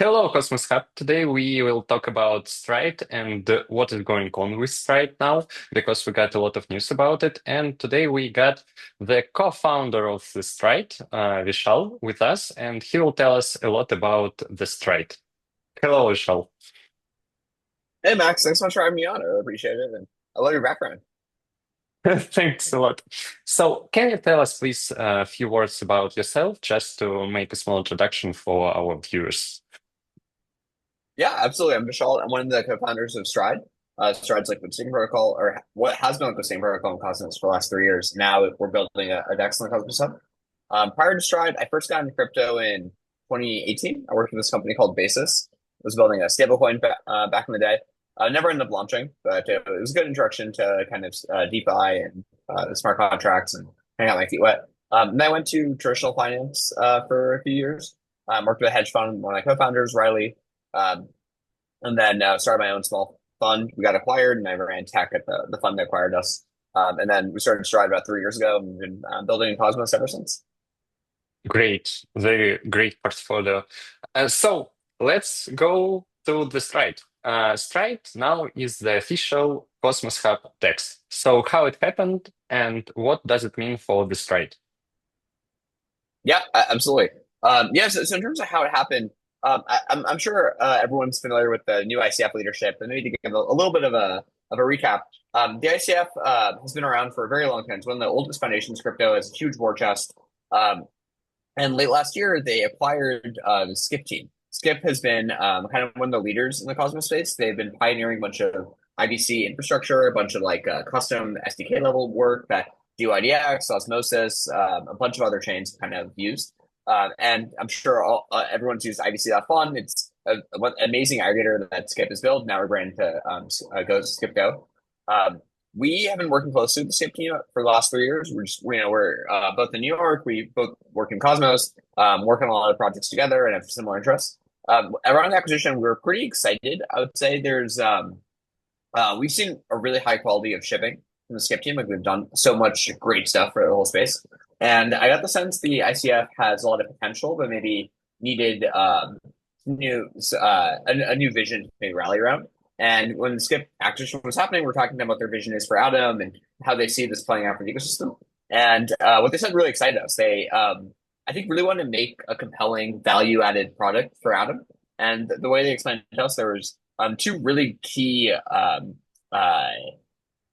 Hello, Cosmos Hub. Today we will talk about Stride and what is going on with Stride now, because we got a lot of news about it. And today we got the co-founder of the Stride, Vishal, with us, and he will tell us a lot about the Stride. Hello, Vishal. Hey Max, thanks so much for having me on. I really appreciate it, and I love your background. Thanks a lot. So, can you tell us, please, a few words about yourself, just to make a small introduction for our viewers? Yeah, absolutely. I'm Vishal. I'm one of the co-founders of Stride. Stride's like the same protocol, or what has been like the same protocol in Cosmos for the last 3 years. Now we're building a DEX on the Cosmos Hub. Prior to Stride, I first got into crypto in 2018. I worked for this company called Basis. I was building a stablecoin back in the day. Never ended up launching, but it was a good introduction to kind of DeFi and the smart contracts and kind of got my feet wet. And I went to traditional finance for a few years. Worked with a hedge fund, one of my co-founders, Riley, um, and then started my own small fund. We got acquired, and I ran tech at the fund that acquired us. And then we started Stride about 3 years ago, and we've been building Cosmos ever since. Great, very great portfolio. So let's go to the Stride. Stride now is the official Cosmos Hub DEX. So how it happened and what does it mean for the Stride? Yeah, absolutely. Yeah, so in terms of how it happened, I'm sure everyone's familiar with the new ICF leadership, and maybe to give a little bit of a recap. The ICF has been around for a very long time. It's one of the oldest foundations. Crypto is a huge war chest. Um, and late last year, they acquired the Skip team. Skip has been kind of one of the leaders in the Cosmos space. They've been pioneering a bunch of IBC infrastructure, a bunch of like custom SDK level work that DYDX, Osmosis, a bunch of other chains kind of used. And I'm sure everyone's used IBC.fun. It's an amazing aggregator that Skip has built. Now we're branded to Go Skip Go. Um, we have been working closely with the same team for the last 3 years. We're both in New York. We both work in Cosmos, work on a lot of projects together, and have similar interests. Around the acquisition, we were pretty excited. I would say we've seen a really high quality of shipping from the Skip team. Like we've done so much great stuff for the whole space, and I got the sense the ICF has a lot of potential, but maybe needed new a new vision to maybe rally around. And when the Skip acquisition was happening, we're talking about what their vision is for Atom and how they see this playing out for the ecosystem. And what they said really excited us. They, I think, really wanted to make a compelling value-added product for Atom. And the way they explained it to us, there was two really key uh,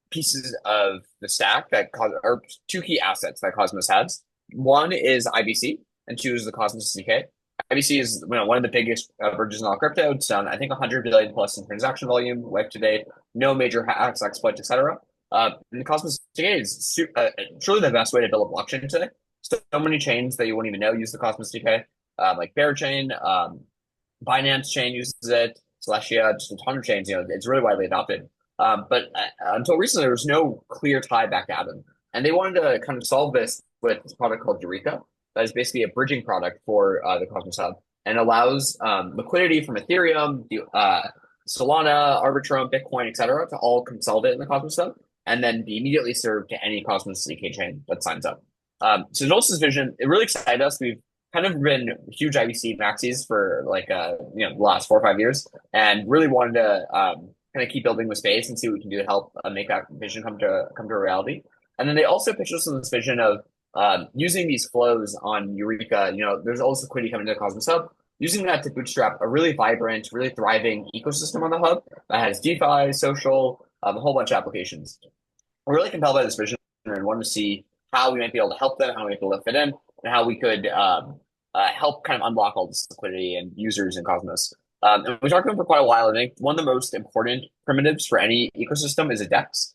pieces of the stack or two key assets that Cosmos has. One is IBC, and two is the Cosmos SDK. IBC is one of the biggest bridges in all crypto. It's done, I think, 100 billion plus in transaction volume, life to date, no major hacks, exploits, etc. And the Cosmos SDK is truly the best way to build a blockchain today. So many chains that you won't even know use the Cosmos SDK, like Bearchain, Binance Chain uses it, Celestia, just a ton of chains. It's really widely adopted. But until recently, there was no clear tie back to Atom. And they wanted to kind of solve this with this product called Eureka. That is basically a bridging product for the Cosmos Hub and allows liquidity from Ethereum, Solana, Arbitrum, Bitcoin, etc., to all consolidate in the Cosmos Hub and then be immediately served to any Cosmos CDK chain that signs up. So Nols's vision, it really excited us. We've kind of been huge IBC maxis for like the last 4 or 5 years, and really wanted to kind of keep building the space and see what we can do to help make that vision come to a reality. And then they also pitched us on this vision of using these flows on Eureka. There's all this liquidity coming to the Cosmos Hub. Using that to bootstrap a really vibrant, really thriving ecosystem on the hub that has DeFi, social, a whole bunch of applications. We're really compelled by this vision and wanted to see how we might be able to help them, how we might be able to fit in, and how we could help kind of unlock all this liquidity and users in Cosmos. And we talked about it for quite a while. I think one of the most important primitives for any ecosystem is a DEX.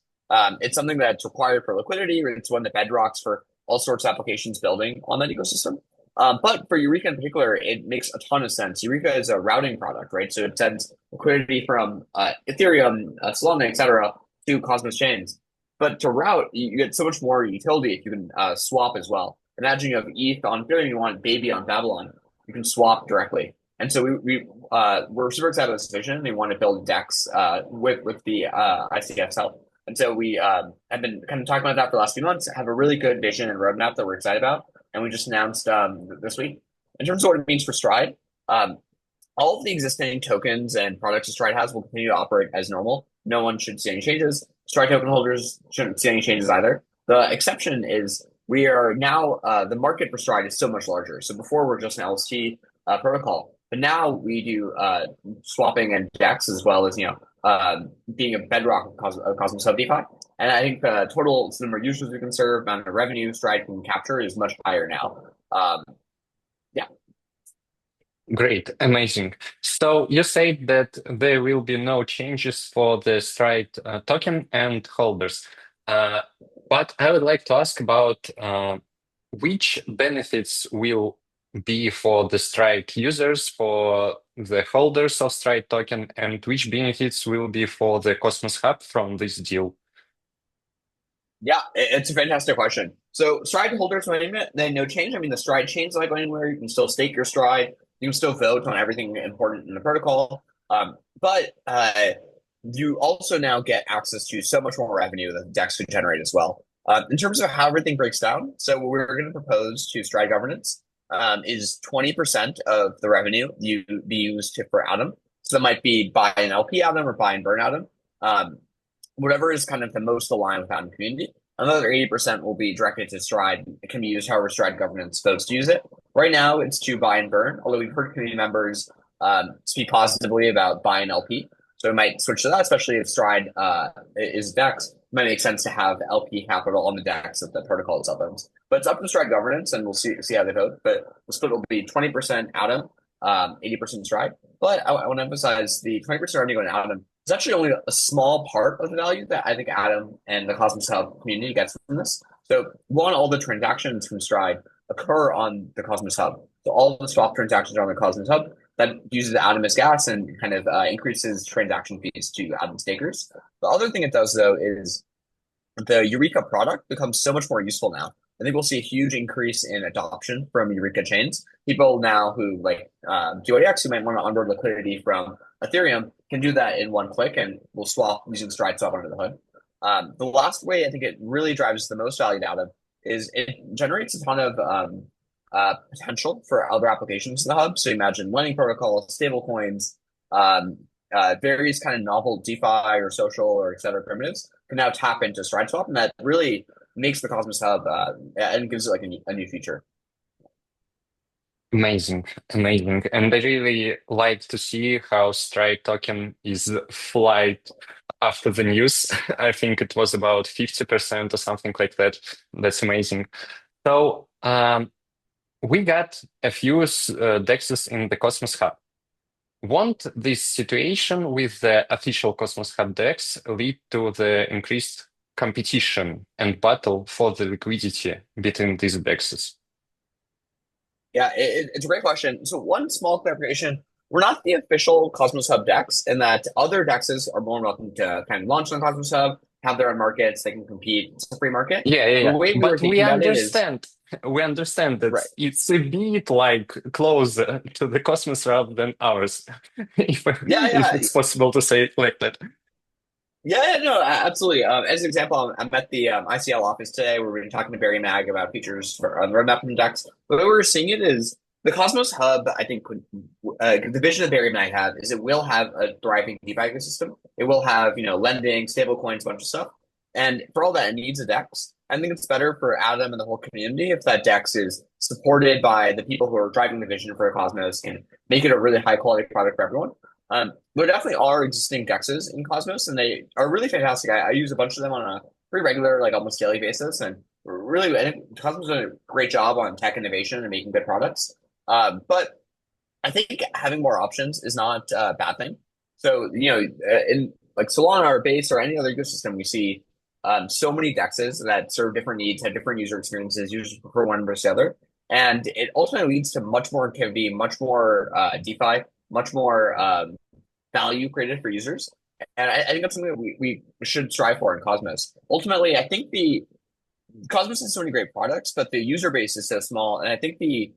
It's something that's required for liquidity. It's one of the bedrocks for all sorts of applications building on that ecosystem. But for Eureka in particular, it makes a ton of sense. Eureka is a routing product, right? So it sends liquidity from Ethereum, Solana, etc., to Cosmos chains. But to route, you get so much more utility if you can swap as well. Imagine you have ETH on Ethereum, you want Baby on Babylon, you can swap directly. And so we're super excited about this vision. We want to build DEX with the ICF's help. And so we have been kind of talking about that for the last few months, have a really good vision and roadmap that we're excited about. And we just announced this week. In terms of what it means for Stride, all of the existing tokens and products that Stride has will continue to operate as normal. No one should see any changes. Stride token holders shouldn't see any changes either. The exception is we are now the market for Stride is so much larger. So before we're just an LST protocol, but now we do swapping and DEX as well as being a bedrock of Cosmos Hub DeFi. And I think the total number of users we can serve, amount of revenue Stride can capture is much higher now. Yeah. Great, amazing. So you said that there will be no changes for the Stride token and holders. But I would like to ask about which benefits will be for the Stride users, for the holders of Stride token, and which benefits will be for the Cosmos Hub from this deal? Yeah, it's a fantastic question. So Stride holders, they no change. I mean, the Stride chain's not going anywhere. You can still stake your Stride. You can still vote on everything important in the protocol. But you also now get access to so much more revenue that the DEX could generate as well. In terms of how everything breaks down, so what we're going to propose to Stride governance is 20% of the revenue you be used for Atom. So that might be buy an LP Atom or buy and burn Atom. Whatever is kind of the most aligned with Atom community. Another 80% will be directed to Stride. It can be used however Stride governance votes to use it. Right now, it's to buy and burn, although we've heard community members speak positively about buy and LP. So we might switch to that, especially if Stride is DEX. It might make sense to have LP capital on the DEX that the protocol itself owns. But it's up to Stride governance, and we'll see how they vote. But the split will be 20% Atom, 80% Stride. But I want to emphasize the 20% revenue going to Atom. It's actually only a small part of the value that I think Atom and the Cosmos Hub community gets from this. So one, all the transactions from Stride occur on the Cosmos Hub. So all the swap transactions are on the Cosmos Hub. That uses Atom as gas and kind of increases transaction fees to Atom stakers. The other thing it does, though, is the Eureka product becomes so much more useful now. I think we'll see a huge increase in adoption from Eureka chains. People now who like DYDX who might want to onboard liquidity from Ethereum can do that in one click, and we'll swap using Stride Swap under the hood. The last way I think it really drives the most value out of is it generates a ton of potential for other applications in the hub. So imagine lending protocols, stable coins, various kind of novel DeFi or social or et cetera primitives can now tap into Stride Swap, and that really makes the Cosmos Hub and gives it like a new feature. Amazing, amazing. And I really like to see how Stride token is flight after the news. I think it was about 50% or something like that. That's amazing. So we got a few DEXs in the Cosmos Hub. Won't this situation with the official Cosmos Hub DEX lead to the increased competition and battle for the liquidity between these DEXs? Yeah, it's a great question. So one small clarification, we're not the official Cosmos Hub DEX, in that other DEXs are more welcome to kind of launch on Cosmos Hub, have their own markets, they can compete. It's a free market. Yeah. The way we were But we thinking about it is, understand. We understand that right. it's a bit like closer to the Cosmos Hub than ours, if Yeah, it's possible to say it like that. yeah, no, absolutely. As an example, I'm at the ICL office today where we've been talking to Barry Mag about features on the roadmap from DEX. The way we're seeing it is the Cosmos Hub, I think, the vision that Barry Mag have is it will have a thriving DeFi ecosystem. It will have, lending, stable coins, a bunch of stuff. And for all that, it needs a DEX. I think it's better for Atom and the whole community if that DEX is supported by the people who are driving the vision for Cosmos and make it a really high quality product for everyone. There definitely are existing DEXs in Cosmos, and they are really fantastic. I use a bunch of them on a pretty regular, like almost daily basis, and really, I think Cosmos doing a great job on tech innovation and making good products. But I think having more options is not a bad thing. So, in like Solana or Base or any other ecosystem, we see so many DEXs that serve different needs, have different user experiences, users prefer one versus the other. And it ultimately leads to much more activity, much more DeFi, much more value created for users. And I think that's something that we should strive for in Cosmos. Ultimately, I think the Cosmos has so many great products, but the user base is so small. And I think the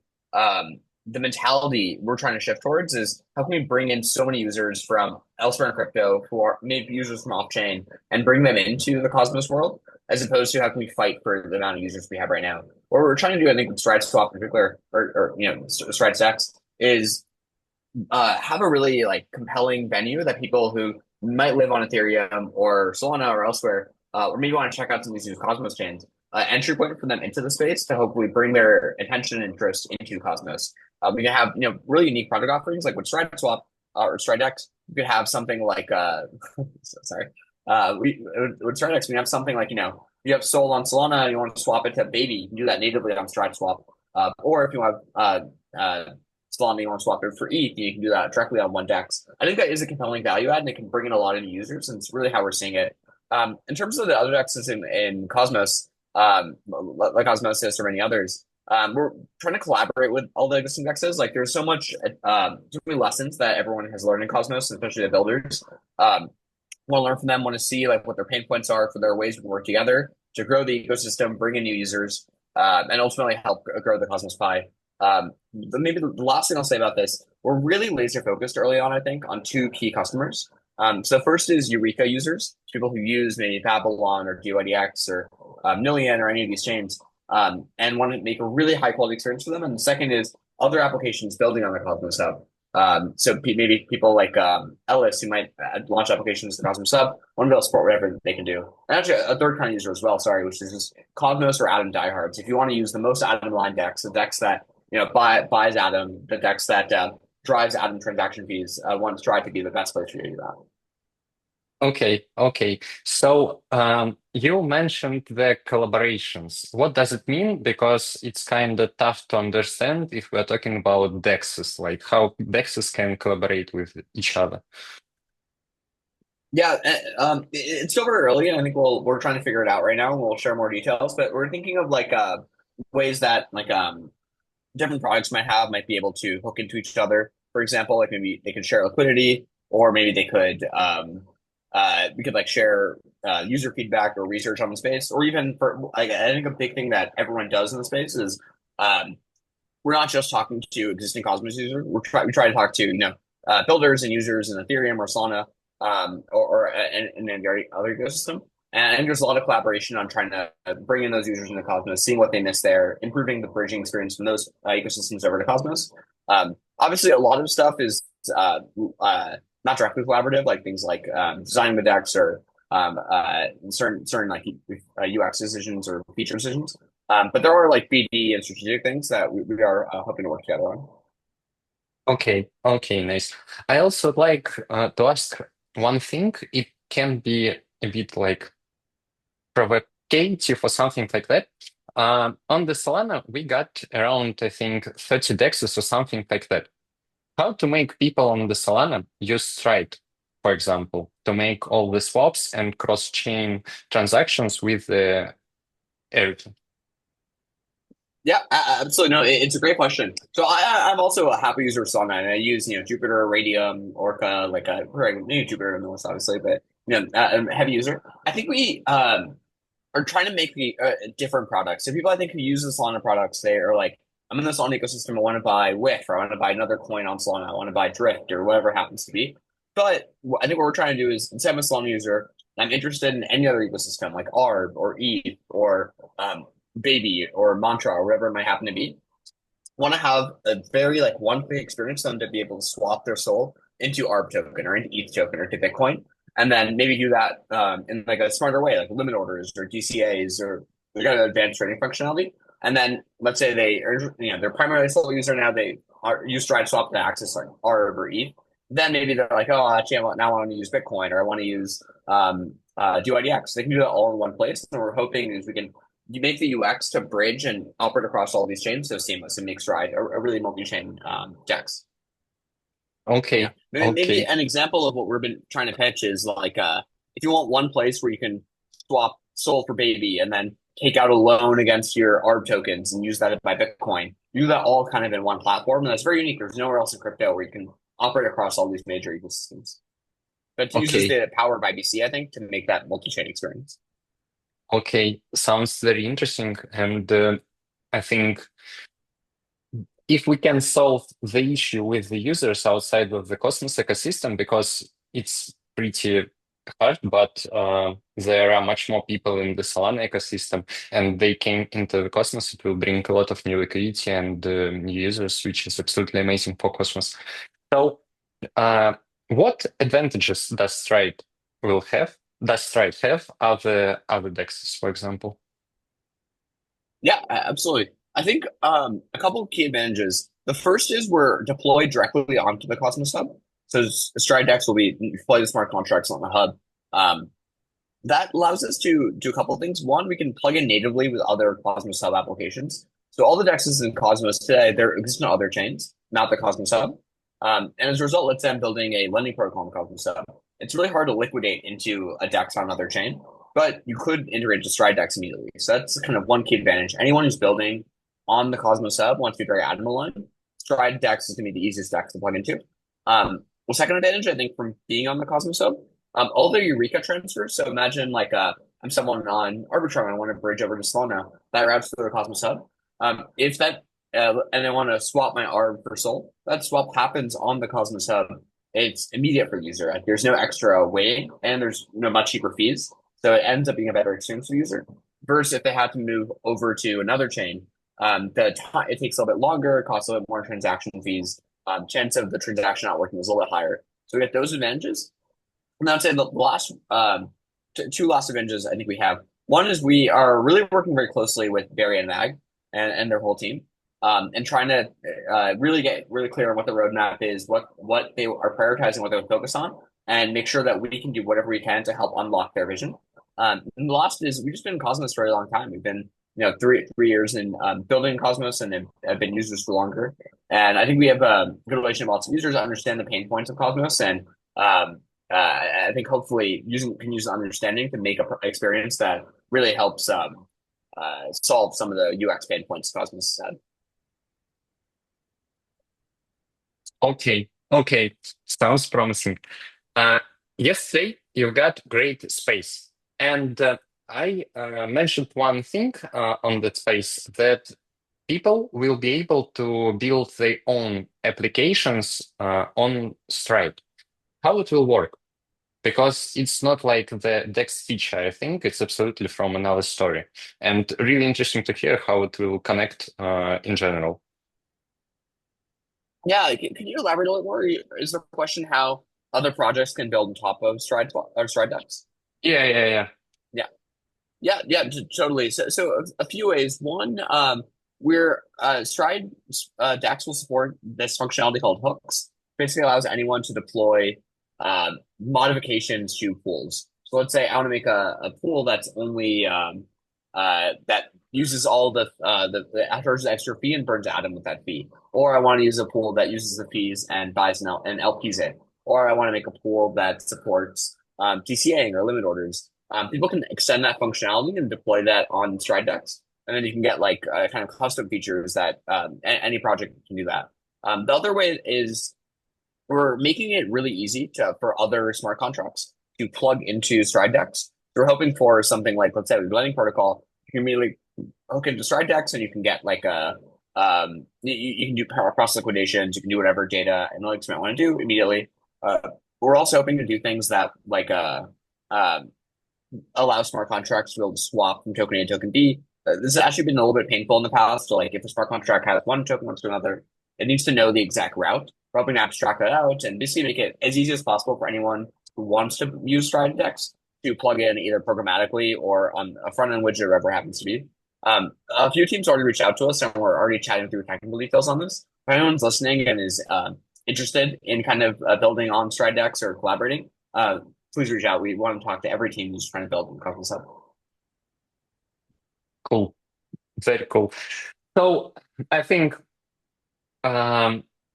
mentality we're trying to shift towards is how can we bring in so many users from elsewhere in crypto who are maybe users from off chain and bring them into the Cosmos world, as opposed to how can we fight for the amount of users we have right now. What we're trying to do, I think, with Stride Swap in particular, or Stride DEX, is have a really like compelling venue that people who might live on Ethereum or Solana or elsewhere, or maybe want to check out some of these new Cosmos chains, entry point for them into the space to hopefully bring their attention and interest into Cosmos. We can have really unique product offerings like with Stride Swap or Stride DEX. You could have something like sorry, we with Stride DEX we have something like you have Sol on Solana and you want to swap it to Baby, you can do that natively on Stride Swap. Or if you have Solana, you want to swap it for ETH, you can do that directly on one DEX. I think that is a compelling value add, and it can bring in a lot of new users, and it's really how we're seeing it. In terms of the other DEXs in Cosmos, like Osmosis or many others, we're trying to collaborate with all the existing DEXs. Like there's so many lessons that everyone has learned in Cosmos, especially the builders. Want to learn from them, want to see like what their pain points are for their ways we can work together to grow the ecosystem, bring in new users, and ultimately help grow the Cosmos Pi. Maybe the last thing I'll say about this, we're really laser focused early on, I think, on two key customers. So first is Eureka users, people who use maybe Babylon or DYDX or Million or any of these chains, and want to make a really high quality experience for them. And the second is other applications building on the Cosmos Hub. So maybe people like ELYS who might launch applications to Cosmos Hub want to be able to support whatever they can do. And actually, a third kind of user as well, sorry, which is just Cosmos or Atom diehards. If you want to use the most Atom line DEX, the DEX that buys Atom, the DEX that drives Atom transaction fees, want to try to be the best place for you to do that. Okay, okay. So you mentioned the collaborations. What does it mean? Because it's kind of tough to understand if we're talking about DEXs, like how DEXs can collaborate with each other. Yeah, it's still very early, and I think we're trying to figure it out right now, and we'll share more details. But we're thinking of like ways that like different products might be able to hook into each other. For example, like maybe they could share liquidity, or maybe they could we could like share user feedback or research on the space, or even for like I think a big thing that everyone does in the space is um, we're not just talking to existing Cosmos users. We try to talk to builders and users in Ethereum or Solana or in any other ecosystem. And there's a lot of collaboration on trying to bring in those users into Cosmos, seeing what they miss there, improving the bridging experience from those ecosystems over to Cosmos. Obviously, a lot of stuff is not directly collaborative, like things like designing the DEX or certain like UX decisions or feature decisions. But there are like BD and strategic things that we are hoping to work together on. Okay, okay, nice. I also like to ask one thing. It can be a bit like provocative or something like that. On the Solana, we got around, I think, 30 DEXs or something like that. How to make people on the Solana use Stride, for example, to make all the swaps and cross-chain transactions with the AirDrop? Yeah, absolutely. No, it's a great question. So I'm also a happy user of Solana, and I use Jupiter, Radium, Orca, like maybe Jupiter the most obviously, but I'm a heavy user. I think we are trying to make the different products. So people I think who use the Solana products, they are like, I'm in the Solana ecosystem. I want to buy WIF, or I want to buy another coin on Solana. I want to buy Drift, or whatever it happens to be. But I think what we're trying to do is, instead I'm a Solana user, I'm interested in any other ecosystem like ARB or ETH or Baby or Mantra or whatever it might happen to be. Want to have a very like one quick experience for them to be able to swap their soul into ARB token or into ETH token or to Bitcoin, and then maybe do that in like a smarter way, like limit orders or DCAs or they got an advanced trading functionality. And then let's say they are they're primarily a sole user now, they are use Stride Swap to access like ARB or ETH. Then maybe they're like, oh, actually, now I want to use Bitcoin or I want to use DYDX. They can do that all in one place. And we're hoping is we can you make the UX to bridge and operate across all these chains so seamless and make Stride a really multi-chain DEX. Yeah. Okay, Maybe okay, an example of what we've been trying to pitch is like if you want one place where you can swap Sol for Baby and then take out a loan against your ARB tokens and use that to buy Bitcoin, you do that all kind of in one platform. And that's very unique. There's nowhere else in crypto where you can operate across all these major ecosystems. But it uses okay, the power of IBC, I think, to make that multi-chain experience. okay. Sounds very interesting. And I think if we can solve the issue with the users outside of the Cosmos ecosystem, because it's pretty hard, but there are much more people in the Solana ecosystem, and they came into the Cosmos, it will bring a lot of new liquidity and new users, which is absolutely amazing for Cosmos. So, what advantages Does Stride have other DEXs, for example? Yeah, absolutely. I think a couple of key advantages. The first is we're deployed directly onto the Cosmos Hub. So Stride DEX will be deploy the smart contracts on the hub. Um, that allows us to do a couple of things. One, we can plug in natively with other Cosmos Hub applications. So all the DEXs in Cosmos today, they're existing on other chains, not the Cosmos Hub. And as a result, let's say I'm building a lending protocol on the Cosmos Hub. It's really hard to liquidate into a DEX on another chain, but you could integrate to Stride DEX immediately. So that's kind of one key advantage. Anyone who's building on the Cosmos Hub wants to be very admin aligned. Stride DEX is going to be the easiest DEX to plug into. Well, second advantage, I think, from being on the Cosmos Hub, all the Eureka transfers. So imagine like I'm someone on Arbitrum, I want to bridge over to Solana. That routes through the Cosmos Hub. If that and I want to swap my ARB for Sol, that swap happens on the Cosmos Hub. It's immediate for the user. Like, there's no extra wait, and there's much cheaper fees. So it ends up being a better experience for the user. Versus if they had to move over to another chain, it takes a little bit longer, it costs a little bit more transaction fees. Chance of the transaction not working is a little bit higher. So we get those advantages. And I'd say the last two last advantages I think we have. One is we are really working very closely with Barry and Mag and their whole team, and trying to really get really clear on what the roadmap is, what they are prioritizing, what they would focus on, and make sure that we can do whatever we can to help unlock their vision. And the last is we've just been in Cosmos for a long time. We've been 3 years in building Cosmos and have been users for longer. And I think we have a good relationship with lots of users that understand the pain points of Cosmos, and I think hopefully can use the understanding to make an experience that really helps solve some of the UX pain points Cosmos has had. Okay, sounds promising. Uh, Yesterday you got great space, and I mentioned one thing on that space that people will be able to build their own applications on Stride. How it will work? Because it's not like the DEX feature, I think it's absolutely from another story. And really interesting to hear how it will connect in general. Yeah, can you elaborate a little more? Is the question how other projects can build on top of Stride Decks? Yeah. Yeah, yeah, totally. So a few ways. One, we're Stride Dex will support this functionality called hooks. Basically allows anyone to deploy modifications to pools. So let's say I want to make a pool that's only that uses all the charges extra fee and burns Atom with that fee. Or I want to use a pool that uses the fees and buys an LPs it. Or I want to make a pool that supports DCAing or limit orders. People can extend that functionality and deploy that on Stride Decks. And then you can get like kind of custom features that any project can do that. The other way is we're making it really easy for other smart contracts to plug into Stride Decks. We're hoping for something like, let's say, with Blending Protocol, you can immediately hook into Stride Decks and you can get like you can do power cross liquidations, you can do whatever data analytics you might want to do immediately. We're also hoping to do things that like allow smart contracts to be able to swap from token A to token B. This has actually been a little bit painful in the past. So like if a smart contract has one token wants to another, it needs to know the exact route. We're hoping to abstract that out and basically make it as easy as possible for anyone who wants to use Stride Decks to plug in either programmatically or on a front end widget or whatever it happens to be. A few teams already reached out to us and we're already chatting through technical details on this. If anyone's listening and is interested in kind of building on Stride Decks or collaborating, please reach out. We want to talk to every team who's trying to build Cosmos Hub. Cool. Very cool. So I think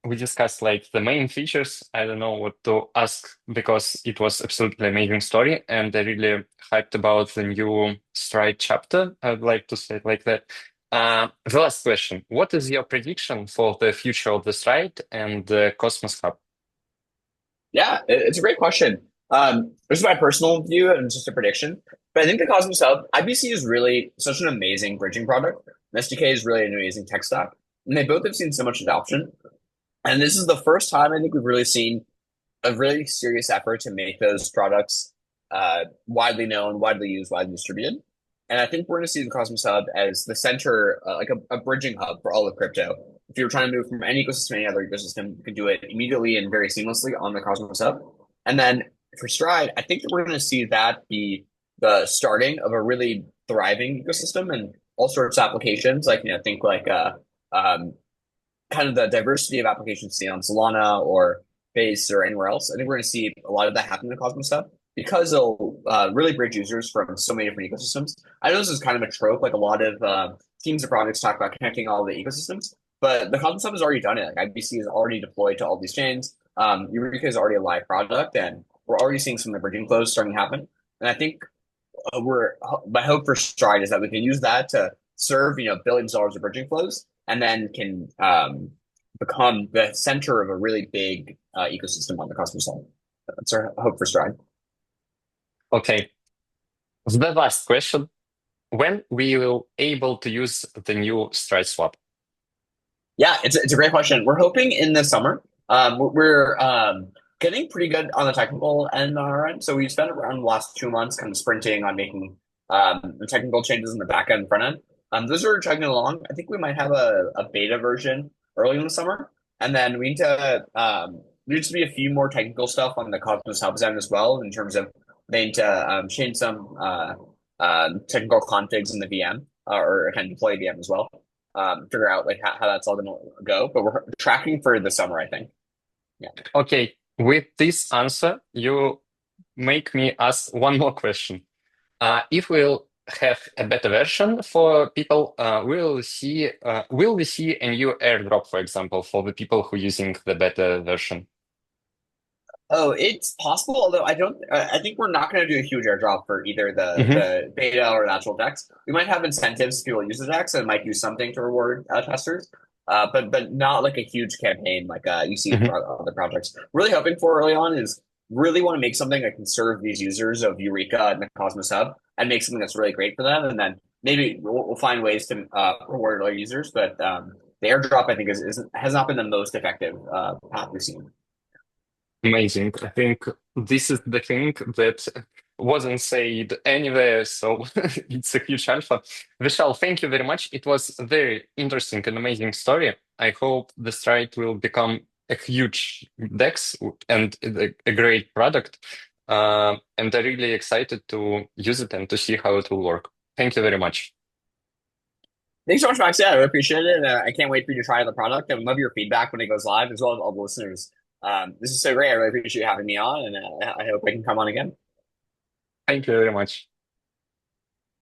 we discussed like the main features. I don't know what to ask because it was absolutely amazing story, and I really hyped about the new Stride chapter. I'd like to say it like that. The last question: what is your prediction for the future of the Stride and the Cosmos Hub? Yeah, it's a great question. This is my personal view and it's just a prediction. But I think the Cosmos Hub, IBC is really such an amazing bridging product. And SDK is really an amazing tech stack. And they both have seen so much adoption. And this is the first time I think we've really seen a really serious effort to make those products widely known, widely used, widely distributed. And I think we're going to see the Cosmos Hub as the center, like a bridging hub for all of crypto. if you're trying to move from any ecosystem to any other ecosystem, you can do it immediately and very seamlessly on the Cosmos Hub. And then for Stride, I think that we're going to see that be the starting of a really thriving ecosystem and all sorts of applications. Like, think like um, kind of the diversity of applications seen on Solana or Base or anywhere else. I think we're going to see a lot of that happen in the Cosmos Hub because it'll really bridge users from so many different ecosystems. I know this is kind of a trope, like a lot of teams and projects talk about connecting all the ecosystems, but the Cosmos Hub has already done it. Like IBC is already deployed to all these chains. Eureka is already a live product, and we're already seeing some of the bridging flows starting to happen. And I think my hope for Stride is that we can use that to serve billions of dollars of bridging flows, and then can become the center of a really big ecosystem on the Cosmos side. That's our hope for Stride. Okay. The last question. When we will able to use the new Stride swap? Yeah, it's a great question. We're hoping in the summer. We're getting pretty good on the technical end on our end. So we spent around the last 2 months kind of sprinting on making the technical changes in the back end and front end. Those are chugging along. I think we might have a beta version early in the summer, and then we need to there needs to be a few more technical stuff on the Cosmos Hubs end as well in terms of they need to change some technical configs in the VM or kind of deploy VM as well. Figure out like how that's all going to go. But we're tracking for the summer, I think. Yeah. Okay. With this answer, you make me ask one more question. If we'll have a beta version for people, will we see a new airdrop, for example, for the people who are using the beta version? Oh, it's possible, although I don't. I think we're not going to do a huge airdrop for either Hmm. the beta or the actual DEX. We might have incentives if people use the DEX and might do something to reward testers, but not like a huge campaign like you see Hmm. for other projects. Really hoping for early on is really want to make something that can serve these users of Eureka and the Cosmos Hub and make something that's really great for them, and then maybe we'll find ways to reward our users. But the airdrop I think has not been the most effective path we've seen. Amazing. I think this is the thing that wasn't said anywhere, so it's a huge alpha. Vishal, thank you very much. It was a very interesting and amazing story. I hope the Stride will become a huge DEX and a great product. And I'm really excited to use it and to see how it will work. Thank you very much. Thanks so much, Max. Yeah, I really appreciate it. I can't wait for you to try the product and love your feedback when it goes live, as well as all the listeners. This is so great. I really appreciate you having me on, and I hope I can come on again. Thank you very much.